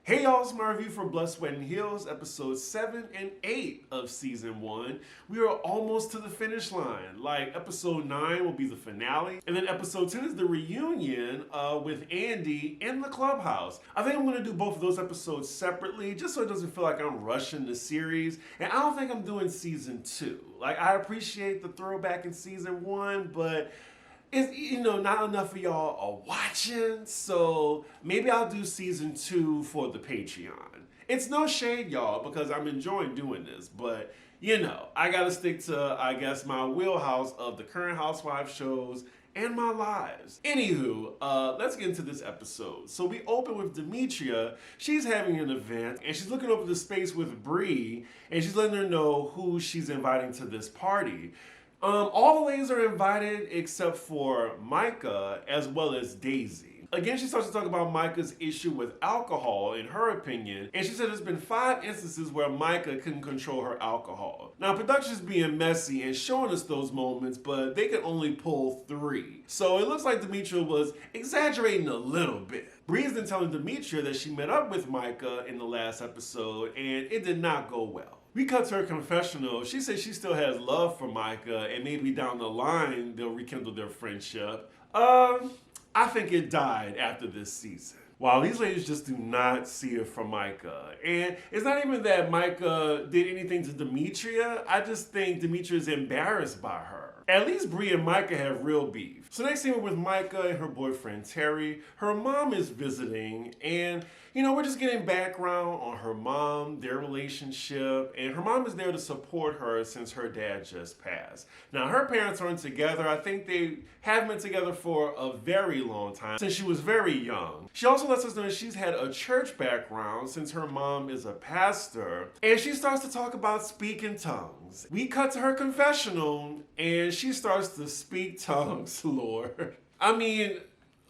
Hey y'all, it's my review for Blood, Sweat, and Heels, episodes 7 and 8 of season 1. We are almost to the finish line. Like, episode 9 will be the finale, and then episode 10 is the reunion with Andy in the clubhouse. I think I'm going to do both of those episodes separately, just so it doesn't feel like I'm rushing the series, and I don't think I'm doing season 2. Like, I appreciate the throwback in season 1, but it's, not enough of y'all are watching, so maybe I'll do season 2 for the Patreon. It's no shade, y'all, because I'm enjoying doing this, but I gotta stick to, I guess, my wheelhouse of the current Housewives shows and my lives. Anywho, let's get into this episode. So we open with Demetria. She's having an event, and she's looking over the space with Bree, and she's letting her know who she's inviting to this party. All the ladies are invited except for Micah as well as Daisy. Again, she starts to talk about Micah's issue with alcohol, in her opinion, and she said there's been 5 instances where Micah couldn't control her alcohol. Now, production's being messy and showing us those moments, but they could only pull 3. So it looks like Demetria was exaggerating a little bit. Bree's then telling Demetria that she met up with Micah in the last episode, and it did not go well. We cut to her confessional. She says she still has love for Micah, and maybe down the line they'll rekindle their friendship. I think it died after this season. Wow, these ladies just do not see it from Micah. And it's not even that Micah did anything to Demetria. I just think Demetria is embarrassed by her. At least Bree and Micah have real beef. So next scene we're with Micah and her boyfriend Terry. Her mom is visiting, and we're just getting background on her mom, their relationship, and her mom is there to support her since her dad just passed. Now, her parents aren't together. I think they have been together for a very long time, since she was very young. She also lets us know that she's had a church background since her mom is a pastor, and she starts to talk about speaking tongues. We cut to her confessional, and she starts to speak tongues, Lord. I mean,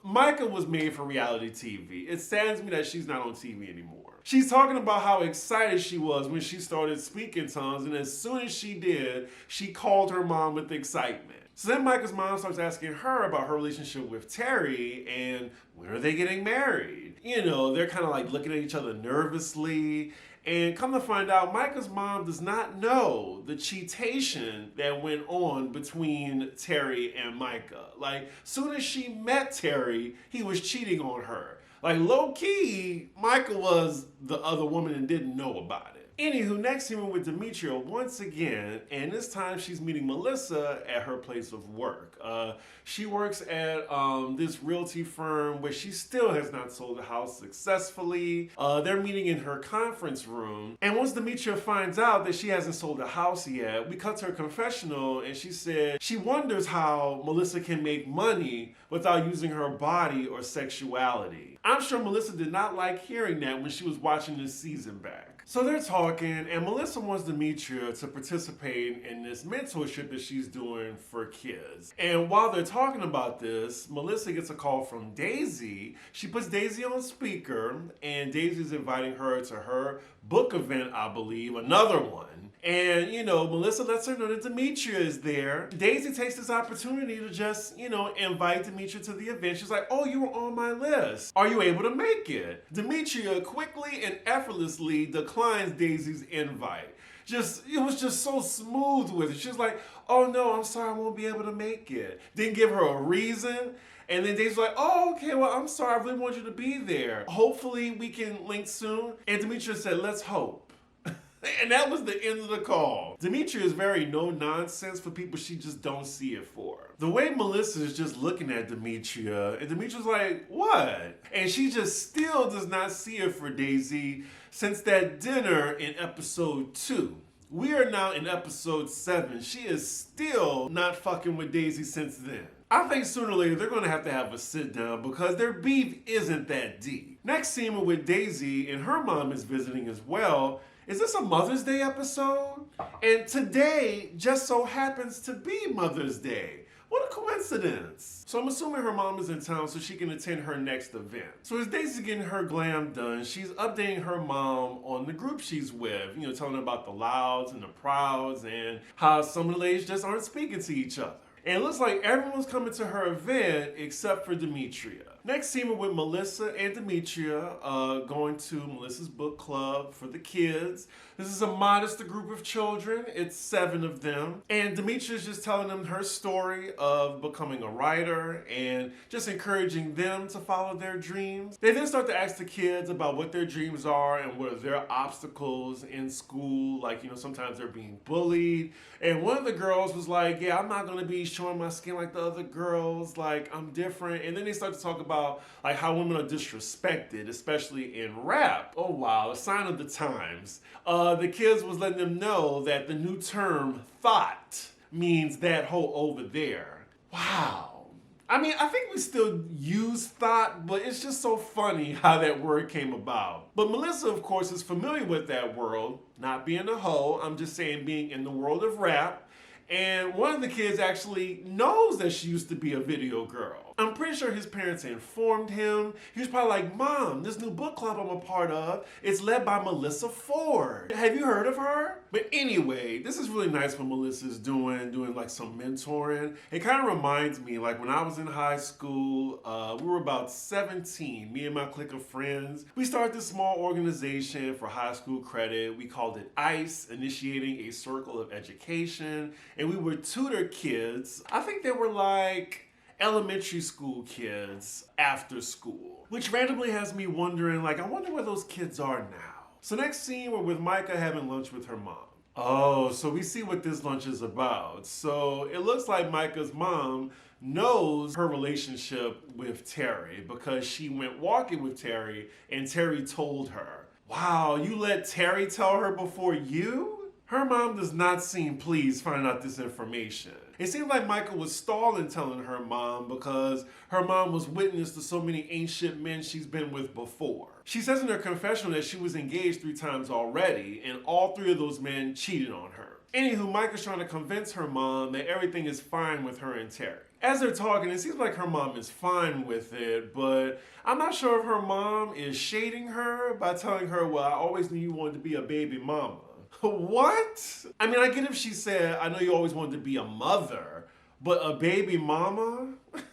Micah was made for reality TV. It saddens me that she's not on TV anymore. She's talking about how excited she was when she started speaking tongues, and as soon as she did, she called her mom with excitement. So then Micah's mom starts asking her about her relationship with Terry and when are they getting married? They're kind of like looking at each other nervously. And come to find out, Micah's mom does not know the cheatation that went on between Terry and Micah. Like, soon as she met Terry, he was cheating on her. Like, low-key, Micah was the other woman and didn't know about it. Anywho, next scene we're with Demetria once again, and this time she's meeting Melissa at her place of work. She works at this realty firm where she still has not sold a house successfully. They're meeting in her conference room, and once Demetria finds out that she hasn't sold a house yet, we cut to her confessional, and she said she wonders how Melissa can make money without using her body or sexuality. I'm sure Melissa did not like hearing that when she was watching this season back. So they're talking, and Melissa wants Demetria to participate in this mentorship that she's doing for kids. And while they're talking about this, Melissa gets a call from Daisy. She puts Daisy on speaker, and Daisy's inviting her to her book event, I believe, another one. And, Melissa lets her know that Demetria is there. Daisy takes this opportunity to just, invite Demetria to the event. She's like, oh, you were on my list. Are you able to make it? Demetria quickly and effortlessly declines Daisy's invite. It was just so smooth with it. She's like, oh no, I'm sorry, I won't be able to make it. Didn't give her a reason. And then Daisy's like, oh, okay, well, I'm sorry, I really want you to be there. Hopefully we can link soon. And Demetria said, let's hope. And that was the end of the call. Demetria is very no-nonsense for people she just don't see it for. The way Melissa is just looking at Demetria, and Demetria's like, what? And she just still does not see it for Daisy since that dinner in episode 2. We are now in episode 7. She is still not fucking with Daisy since then. I think sooner or later they're going to have a sit down because their beef isn't that deep. Next scene we're with Daisy, and her mom is visiting as well. Is this a Mother's Day episode? And today just so happens to be Mother's Day. What a coincidence. So I'm assuming her mom is in town so she can attend her next event. So as Daisy's getting her glam done, she's updating her mom on the group she's with, telling her about the Louds and the Prouds and how some of the ladies just aren't speaking to each other. And it looks like everyone's coming to her event except for Demetria. Next scene, we're with Melissa and Demetria going to Melissa's book club for the kids. This is a modest group of children. It's 7 of them. And Demetria's just telling them her story of becoming a writer and just encouraging them to follow their dreams. They then start to ask the kids about what their dreams are and what are their obstacles in school. Like, sometimes they're being bullied. And one of the girls was like, yeah, I'm not going to be showing my skin like the other girls. Like, I'm different. And then they start to talk about like how women are disrespected, especially in rap. Oh, wow. A sign of the times. The kids was letting them know that the new term thought means that hoe over there. Wow. I mean, I think we still use thought, but it's just so funny how that word came about. But Melissa, of course, is familiar with that world. Not being a hoe, I'm just saying being in the world of rap. And one of the kids actually knows that she used to be a video girl. I'm pretty sure his parents informed him. He was probably like, Mom, this new book club I'm a part of, it's led by Melissa Ford. Have you heard of her? But anyway, this is really nice what Melissa's doing like some mentoring. It kind of reminds me, like when I was in high school, we were about 17, me and my clique of friends. We started this small organization for high school credit. We called it ICE, Initiating a Circle of Education. And we would tutor kids. I think they were like elementary school kids after school, which randomly has me wondering, like, I wonder where those kids are now. So next scene, we're with Micah having lunch with her mom. Oh, so we see what this lunch is about. So it looks like Micah's mom knows her relationship with Terry because she went walking with Terry and Terry told her. Wow, you let Terry tell her before you? Her mom does not seem pleased finding out this information. It seemed like Michael was stalling telling her mom because her mom was witness to so many ancient men she's been with before. She says in her confessional that she was engaged 3 times already, and all 3 of those men cheated on her. Anywho, Michael's trying to convince her mom that everything is fine with her and Terry. As they're talking, it seems like her mom is fine with it, but I'm not sure if her mom is shading her by telling her, well, I always knew you wanted to be a baby mama. What? I mean, I get if she said, I know you always wanted to be a mother, but a baby mama?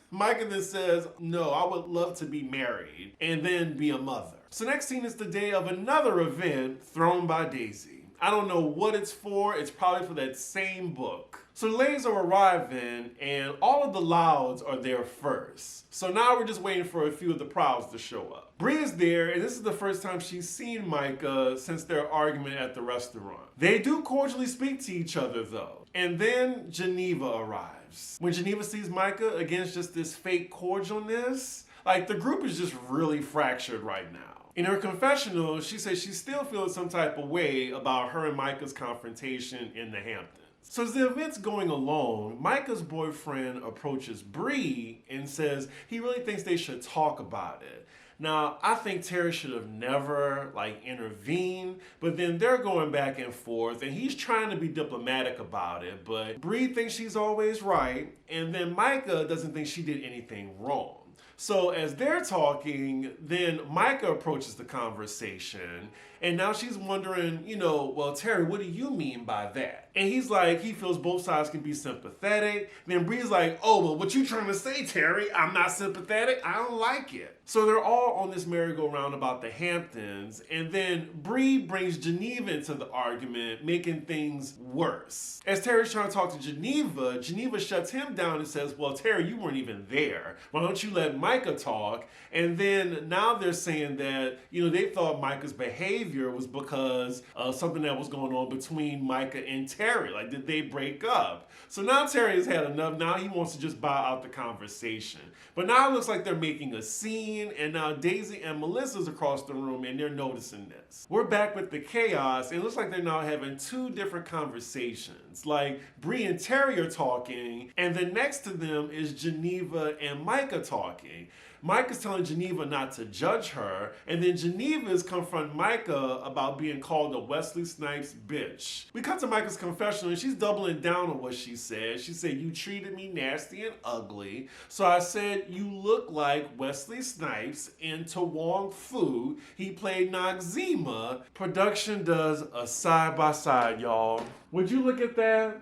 Micah then says, no, I would love to be married and then be a mother. So next scene is the day of another event thrown by Daisy. I don't know what it's for. It's probably for that same book. So the ladies are arriving and all of the Louds are there first. So now we're just waiting for a few of the Prouds to show up. Bree is there, and this is the first time she's seen Micah since their argument at the restaurant. They do cordially speak to each other though. And then Geneva arrives. When Geneva sees Micah, again, it's just this fake cordialness. Like the group is just really fractured right now. In her confessional, she says she still feels some type of way about her and Micah's confrontation in the Hamptons. So as the event's going along, Micah's boyfriend approaches Bree and says he really thinks they should talk about it. Now, I think Terry should have never intervened, but then they're going back and forth and he's trying to be diplomatic about it, but Bree thinks she's always right, and then Micah doesn't think she did anything wrong. So as they're talking, then Micah approaches the conversation, and now she's wondering, well, Terry, what do you mean by that? And he's like, he feels both sides can be sympathetic. Then Bree's like, oh, well, what you trying to say, Terry? I'm not sympathetic. I don't like it. So they're all on this merry-go-round about the Hamptons, and then Bree brings Geneva into the argument, making things worse. As Terry's trying to talk to Geneva, Geneva shuts him down and says, well, Terry, you weren't even there. Why don't you let Micah talk? And then now they're saying that, they thought Micah's behavior was because of something that was going on between Micah and Terry. Like, did they break up? So now Terry has had enough. Now he wants to just bow out the conversation. But now it looks like they're making a scene, and now Daisy and Melissa's across the room, and they're noticing this. We're back with the chaos, and it looks like they're now having 2 different conversations. Like, Bree and Terry are talking, and then next to them is Geneva and Micah talking. Micah's telling Geneva not to judge her, and then Geneva's confronting Micah about being called a Wesley Snipes bitch. We cut to Micah's confessional, and she's doubling down on what she said. She said, you treated me nasty and ugly, so I said you look like Wesley Snipes in To Wong Fu. He played Noxzema. Production does a side-by-side, y'all. Would you look at that?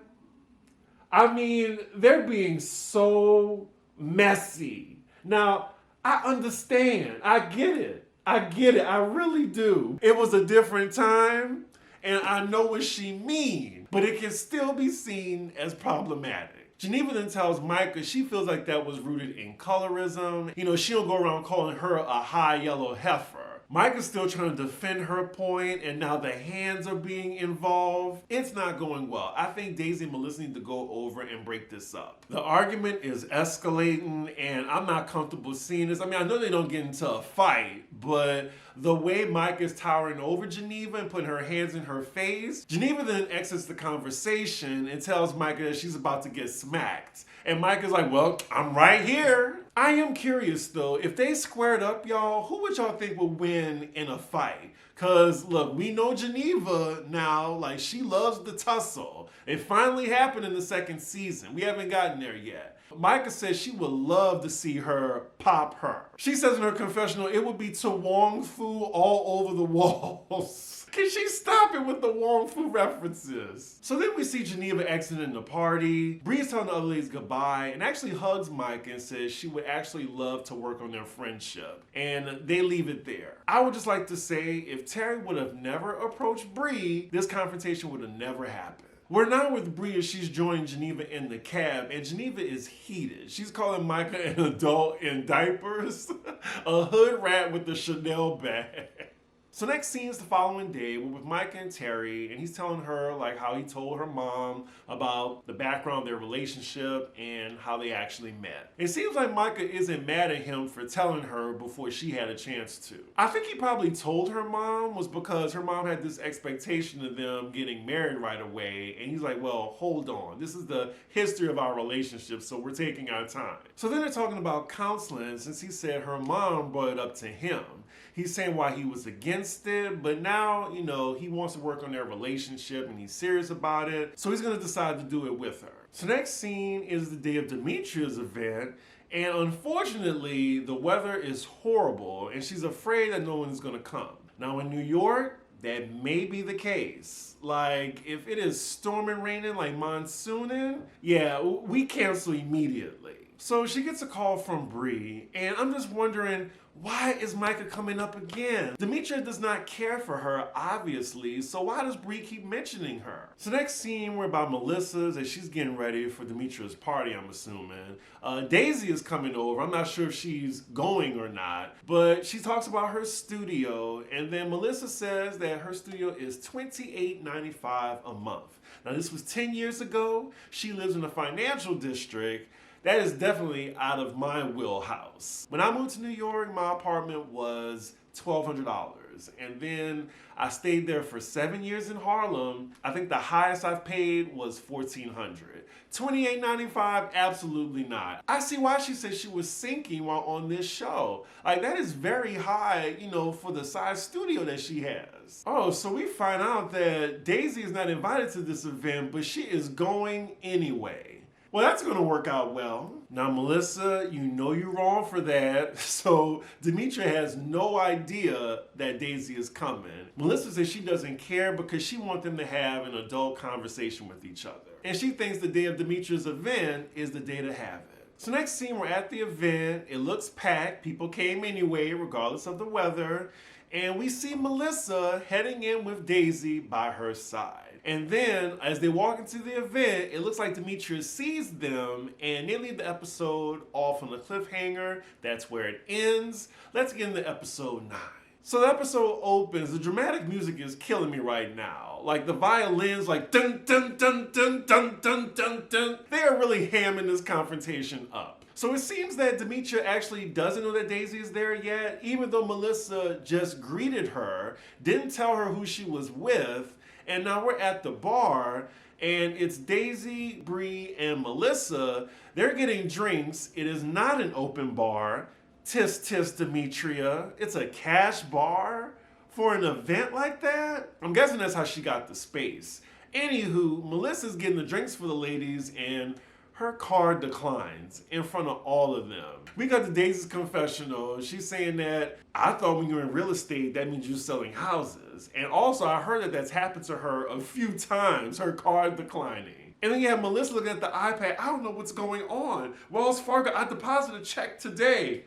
I mean, they're being so messy. Now, I understand. I get it. I get it. I really do. It was a different time, and I know what she means, but it can still be seen as problematic. Geneva then tells Micah she feels like that was rooted in colorism. You know, she don't go around calling her a high yellow heifer. Micah's still trying to defend her point, and now the hands are being involved. It's not going well. I think Daisy and Melissa need to go over and break this up. The argument is escalating, and I'm not comfortable seeing this. I mean, I know they don't get into a fight, but the way Micah's towering over Geneva and putting her hands in her face, Geneva then exits the conversation and tells Micah that she's about to get smacked. And Micah's like, well, I'm right here. I am curious though, if they squared up, y'all, who would y'all think would win in a fight? Cause look, we know Geneva now, like she loves the tussle. It finally happened in the second season. We haven't gotten there yet. Micah says she would love to see her pop her. She says in her confessional, it would be to Wong Fu all over the walls. Can she stop it with the Wong Fu references? So then we see Geneva exiting the party. Bree's telling the other ladies goodbye and actually hugs Micah and says she would actually love to work on their friendship. And they leave it there. I would just like to say, if Terry would have never approached Bree, this confrontation would have never happened. We're now with Bree as she's joining Geneva in the cab, and Geneva is heated. She's calling Micah an adult in diapers, a hood rat with a Chanel bag. So next scene is the following day. We're with Micah and Terry, and he's telling her like how he told her mom about the background of their relationship and how they actually met. It seems like Micah isn't mad at him for telling her before she had a chance to. I think he probably told her mom was because her mom had this expectation of them getting married right away, and he's like, well, hold on. This is the history of our relationship, so we're taking our time. So then they're talking about counseling, since he said her mom brought it up to him. He's saying why he was against it, but now, you know, he wants to work on their relationship and he's serious about it. So he's going to decide to do it with her. So next scene is the day of Demetria's event. And unfortunately, the weather is horrible and she's afraid that no one's going to come. Now in New York, that may be the case. Like, if it is storming, raining, like monsooning, yeah, we cancel immediately. So she gets a call from Bree, and I'm just wondering, why is Micah coming up again? Demetria does not care for her, obviously, so why does Bree keep mentioning her? So next scene, we're about Melissa's, and she's getting ready for Demetria's party, I'm assuming. Daisy is coming over. I'm not sure if she's going or not, but she talks about her studio, and then Melissa says that her studio is $28.95 a month. Now, this was 10 years ago. She lives in a financial district. That is definitely out of my wheelhouse. When I moved to New York, my apartment was $1,200. And then I stayed there for 7 years in Harlem. I think the highest I've paid was $1,400. $28.95, absolutely not. I see why she said she was sinking while on this show. Like, that is very high, you know, for the size studio that she has. Oh, so we find out that Daisy is not invited to this event, but she is going anyway. Well, that's going to work out well. Now, Melissa, you know you're wrong for that. So Demetria has no idea that Daisy is coming. Melissa says she doesn't care because she wants them to have an adult conversation with each other. And she thinks the day of Demetria's event is the day to have it. So next scene, we're at the event. It looks packed. People came anyway, regardless of the weather. And we see Melissa heading in with Daisy by her side. And then, as they walk into the event, it looks like Demetria sees them, and they leave the episode off on a cliffhanger. That's where it ends. Let's get into episode 9. So the episode opens. The dramatic music is killing me right now. Like the violins, like dun dun dun dun dun dun dun dun. They are really hamming this confrontation up. So it seems that Demetria actually doesn't know that Daisy is there yet, even though Melissa just greeted her, didn't tell her who she was with, and now we're at the bar, and it's Daisy, Bree, and Melissa. They're getting drinks. It is not an open bar. Tis tis, Demetria. It's a cash bar for an event like that? I'm guessing that's how she got the space. Anywho, Melissa's getting the drinks for the ladies, and her card declines in front of all of them. We got to Daisy's confessional. She's saying that, I thought when you're in real estate, that means you're selling houses. And also, I heard that that's happened to her a few times, her card declining. And then you have Melissa looking at the iPad. I don't know what's going on. Wells Fargo, I deposited a check today.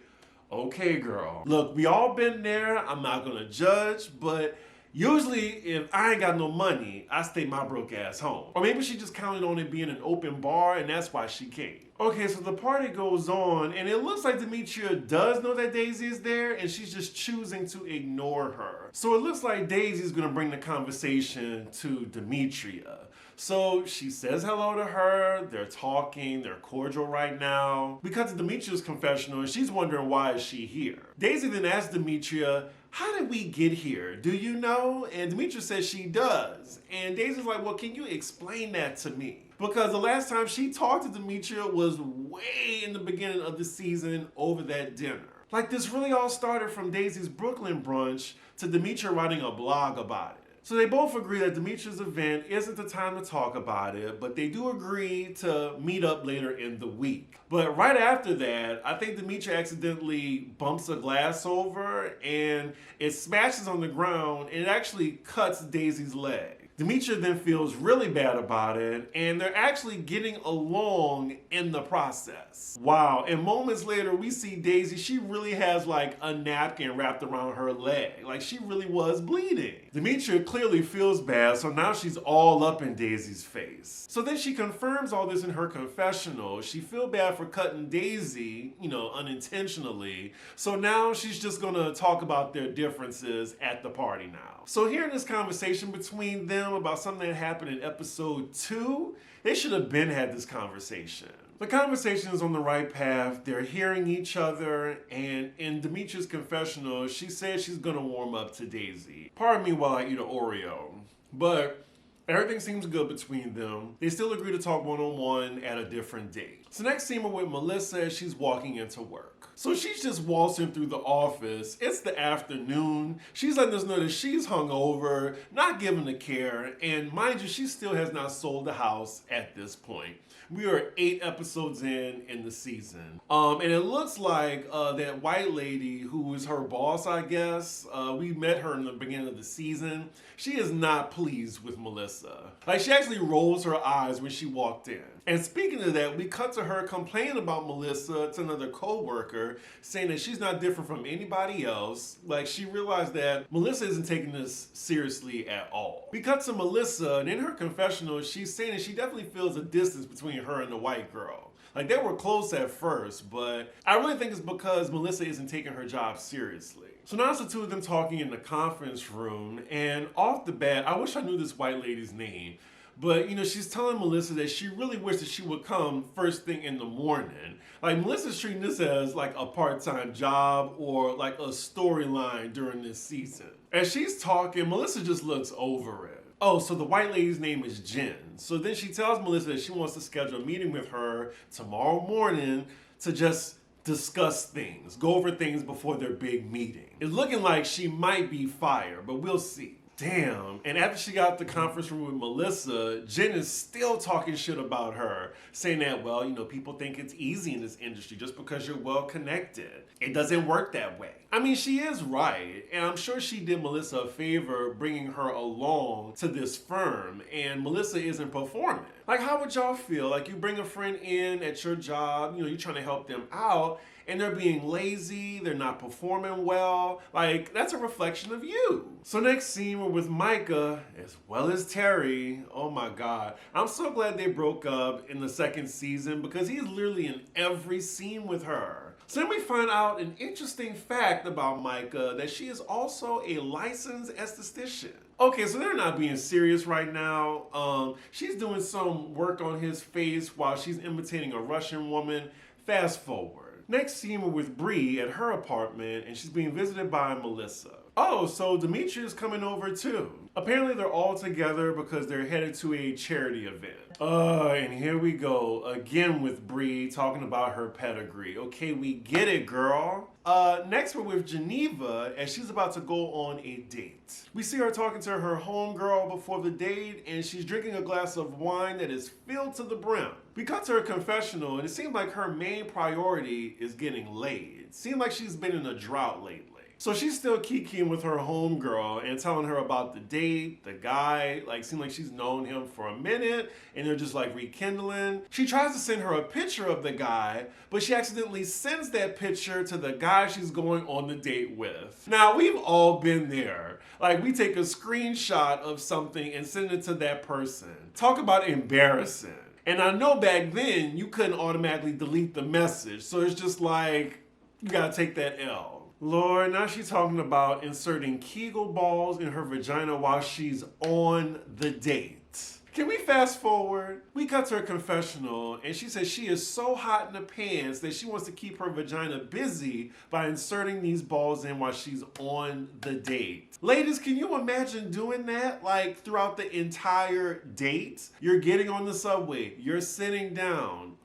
Okay, girl. Look, we all been there. I'm not gonna judge, but usually if I ain't got no money, I stay my broke ass home. Or maybe she just counted on it being an open bar and that's why she came. Okay, so the party goes on and it looks like Demetria does know that Daisy is there and she's just choosing to ignore her. So it looks like Daisy's gonna bring the conversation to Demetria. So she says hello to her, they're talking, they're cordial right now. We cut to Demetria's confessional and she's wondering why is she here. Daisy then asks Demetria, how did we get here? Do you know? And Demetria says she does. And Daisy's like, well, can you explain that to me? Because the last time she talked to Demetria was way in the beginning of the season over that dinner. Like this really all started from Daisy's Brooklyn brunch to Demetria writing a blog about it. So they both agree that Demetria's event isn't the time to talk about it, but they do agree to meet up later in the week. But right after that, I think Demetria accidentally bumps a glass over and it smashes on the ground and it actually cuts Daisy's leg. Demetria then feels really bad about it, and they're actually getting along in the process. Wow, and moments later we see Daisy, she really has like a napkin wrapped around her leg. Like she really was bleeding. Demetria clearly feels bad, so now she's all up in Daisy's face. So then she confirms all this in her confessional. She feels bad for cutting Daisy, unintentionally. So now she's just gonna talk about their differences at the party now. So hearing this conversation between them about something that happened in episode 2, they should have been had this conversation. The conversation is on the right path. They're hearing each other, and in Demetria's confessional, she says she's gonna warm up to Daisy. Pardon me while I eat an Oreo. But everything seems good between them. They still agree to talk one-on-one at a different date. So next scene we're with Melissa as she's walking into work. So she's just waltzing through the office. It's the afternoon. She's letting us know that she's hungover, not giving a care, and mind you, she still has not sold the house at this point. We are 8 episodes in the season. And it looks like that white lady who is her boss, I guess, we met her in the beginning of the season. She is not pleased with Melissa. Like she actually rolls her eyes when she walked in. And speaking of that, we cut to her complaining about Melissa to another co-worker, saying that she's not different from anybody else. Like she realized that Melissa isn't taking this seriously at all. We cut to Melissa, and in her confessional, she's saying that she definitely feels a distance between her and the white girl. Like they were close at first, but I really think it's because Melissa isn't taking her job seriously. So now it's the two of them talking in the conference room, and off the bat, I wish I knew this white lady's name. But, she's telling Melissa that she really wished that she would come first thing in the morning. Like, Melissa's treating this as like a part-time job or like a storyline during this season. As she's talking, Melissa just looks over it. Oh, so the white lady's name is Jen. So then she tells Melissa that she wants to schedule a meeting with her tomorrow morning to just discuss things, go over things before their big meeting. It's looking like she might be fired, but we'll see. Damn. And after she got the conference room with Melissa, Jen is still talking shit about her, saying that, well, people think it's easy in this industry just because you're well connected. It doesn't work that way. I mean, she is right, and I'm sure she did Melissa a favor bringing her along to this firm, and Melissa isn't performing. Like, how would y'all feel? Like, you bring a friend in at your job, you're trying to help them out, and they're being lazy, they're not performing well. Like, that's a reflection of you. So next scene, we're with Micah as well as Terry. Oh my God. I'm so glad they broke up in the second season because he's literally in every scene with her. So then we find out an interesting fact about Micah, that she is also a licensed esthetician. Okay, so they're not being serious right now. She's doing some work on his face while she's imitating a Russian woman. Fast forward. Next scene, we're with Bree at her apartment, and she's being visited by Melissa. Oh, so Demetria's coming over too. Apparently they're all together because they're headed to a charity event. And here we go again with Bree talking about her pedigree. Okay, we get it, girl. Next we're with Geneva as she's about to go on a date. We see her talking to her homegirl before the date, and she's drinking a glass of wine that is filled to the brim. We cut to her confessional, and it seems like her main priority is getting laid. It seems like she's been in a drought lately. So she's still kikiing with her homegirl and telling her about the date, the guy, like seemed like she's known him for a minute and they're just like rekindling. She tries to send her a picture of the guy, but she accidentally sends that picture to the guy she's going on the date with. Now, we've all been there. Like, we take a screenshot of something and send it to that person. Talk about embarrassing. And I know back then you couldn't automatically delete the message, so it's just like, you gotta take that L. Lord, now she's talking about inserting Kegel balls in her vagina while she's on the date. Can we fast forward? We cut to her confessional and she says she is so hot in the pants that she wants to keep her vagina busy by inserting these balls in while she's on the date. Ladies, can you imagine doing that like throughout the entire date? You're getting on the subway, you're sitting down,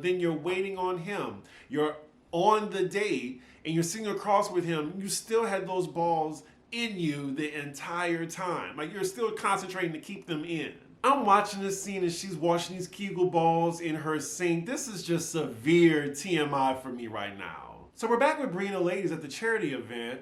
then you're waiting on him, you're on the date, and you're sitting across with him, you still had those balls in you the entire time. Like you're still concentrating to keep them in. I'm watching this scene and she's washing these Kegel balls in her sink. This is just severe TMI for me right now. So we're back with Bree and the ladies at the charity event.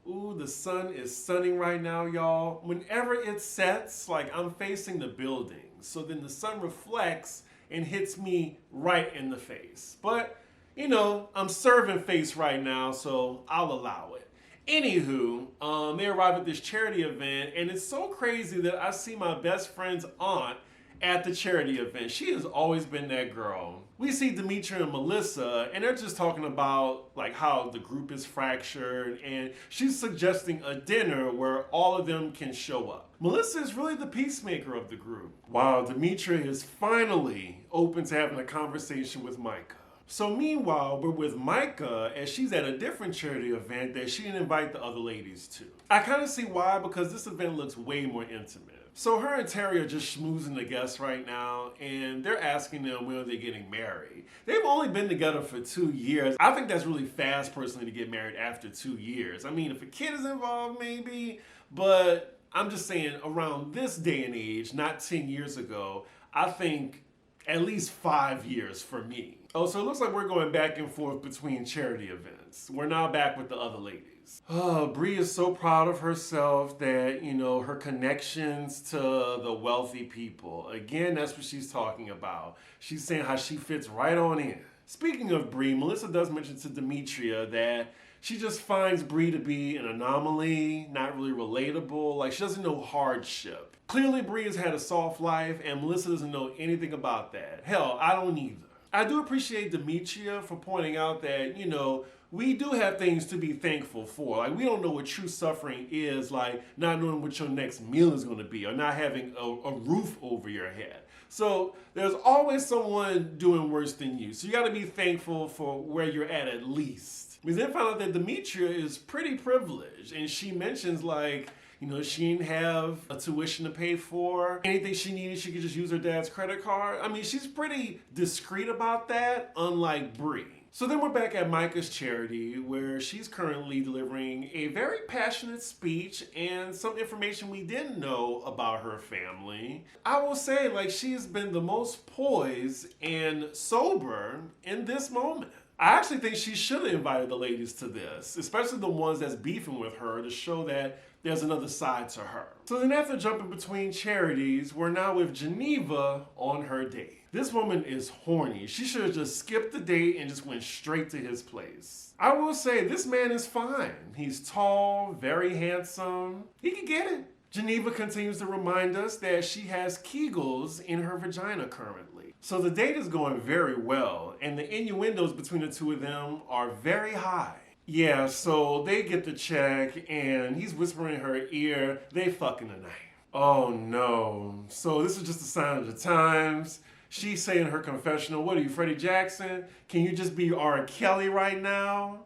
Ooh, the sun is sunning right now, y'all. Whenever it sets, like I'm facing the building. So then the sun reflects and hits me right in the face. But you know, I'm serving face right now, so I'll allow it. Anywho, they arrive at this charity event, and it's so crazy that I see my best friend's aunt at the charity event. She has always been that girl. We see Demetria and Melissa, and they're just talking about like how the group is fractured, and she's suggesting a dinner where all of them can show up. Melissa is really the peacemaker of the group, while Demetria is finally open to having a conversation with Micah. So meanwhile, we're with Micah as she's at a different charity event that she didn't invite the other ladies to. I kind of see why, because this event looks way more intimate. So her and Terry are just schmoozing the guests right now, and they're asking them when they're getting married. They've only been together for 2 years. I think that's really fast, personally, to get married after 2 years. I mean, if a kid is involved, maybe, but I'm just saying around this day and age, not 10 years ago, I think at least 5 years for me. Oh, so it looks like we're going back and forth between charity events. We're now back with the other ladies. Oh, Bree is so proud of herself that, you know, her connections to the wealthy people. Again, that's what she's talking about. She's saying how she fits right on in. Speaking of Bree, Melissa does mention to Demetria that she just finds Bree to be an anomaly, not really relatable. Like, she doesn't know hardship. Clearly, Bree has had a soft life, and Melissa doesn't know anything about that. Hell, I don't either. I do appreciate Demetria for pointing out that, you know, we do have things to be thankful for. Like, we don't know what true suffering is, like not knowing what your next meal is going to be or not having a roof over your head. So there's always someone doing worse than you. So you got to be thankful for where you're at least. We then found out that Demetria is pretty privileged, and she mentions like, you know, she didn't have a tuition to pay for. Anything she needed, she could just use her dad's credit card. I mean, she's pretty discreet about that, unlike Bree. So then we're back at Micah's charity, where she's currently delivering a very passionate speech and some information we didn't know about her family. I will say, like, she has been the most poised and sober in this moment. I actually think she should have invited the ladies to this, especially the ones that's beefing with her, to show that there's another side to her. So then after jumping between charities, we're now with Geneva on her date. This woman is horny. She should have just skipped the date and just went straight to his place. I will say, this man is fine. He's tall, very handsome. He can get it. Geneva continues to remind us that she has Kegels in her vagina currently. So the date is going very well, and the innuendos between the two of them are very high. Yeah, so they get the check, and he's whispering in her ear, they fucking tonight. Oh no. So this is just a sign of the times. She's saying in her confessional, what are you, Freddie Jackson? Can you just be R. Kelly right now?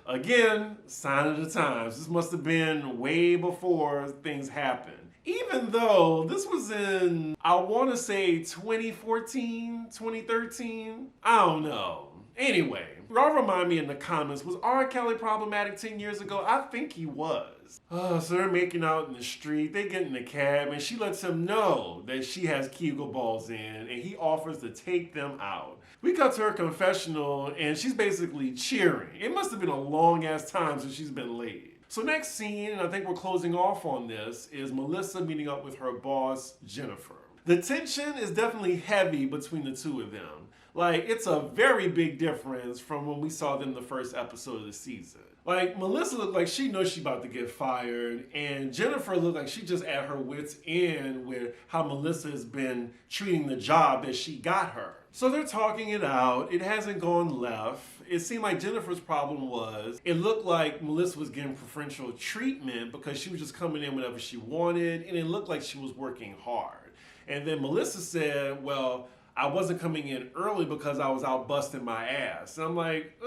Again, sign of the times. This must have been way before things happened. Even though this was in, I want to say 2014, 2013. I don't know. Anyway, y'all remind me in the comments, was R. Kelly problematic 10 years ago? I think he was. So they're making out in the street. They get in the cab, and she lets him know that she has Kegel balls in, and he offers to take them out. We cut to her confessional, and she's basically cheering. It must have been a long-ass time since she's been laid. So next scene, and I think we're closing off on this, is Melissa meeting up with her boss, Jennifer. The tension is definitely heavy between the two of them. Like, it's a very big difference from when we saw them the first episode of the season. Like, Melissa looked like she knows she's about to get fired, and Jennifer looked like she just at her wit's end with how Melissa has been treating the job that she got her. So they're talking it out. It hasn't gone left. It seemed like Jennifer's problem was, it looked like Melissa was getting preferential treatment because she was just coming in whenever she wanted, and it looked like she was working hard. And then Melissa said, well, I wasn't coming in early because I was out busting my ass. And I'm like,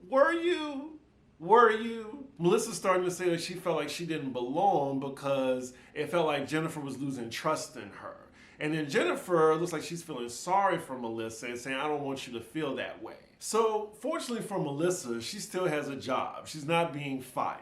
were you? Were you? Melissa's starting to say that she felt like she didn't belong because it felt like Jennifer was losing trust in her. And then Jennifer looks like she's feeling sorry for Melissa and saying, I don't want you to feel that way. So fortunately for Melissa, she still has a job. She's not being fired.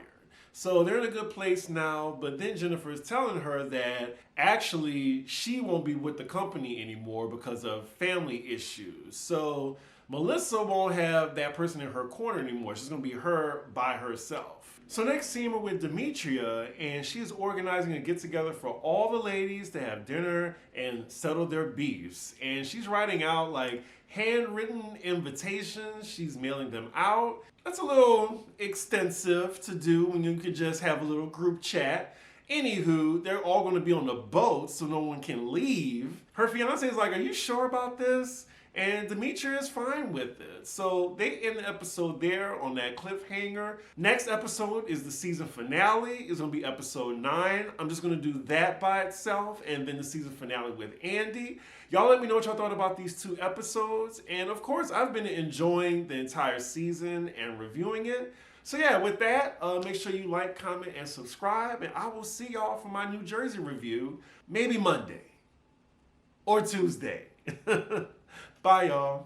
So they're in a good place now, but then Jennifer is telling her that actually she won't be with the company anymore because of family issues. So Melissa won't have that person in her corner anymore. She's going to be her by herself. So next scene we're with Demetria, and she's organizing a get-together for all the ladies to have dinner and settle their beefs. And she's writing out like handwritten invitations. She's mailing them out. That's a little extensive to do when you could just have a little group chat. Anywho, they're all going to be on the boat so no one can leave. Her fiance is like, are you sure about this? And Demetria is fine with it. So they end the episode there on that cliffhanger. Next episode is the season finale. It's going to be episode 9. I'm just going to do that by itself and then the season finale with Andy. Y'all let me know what y'all thought about these 2 episodes. And of course, I've been enjoying the entire season and reviewing it. So yeah, with that, make sure you like, comment, and subscribe. And I will see y'all for my New Jersey review, maybe Monday or Tuesday. Bye, y'all.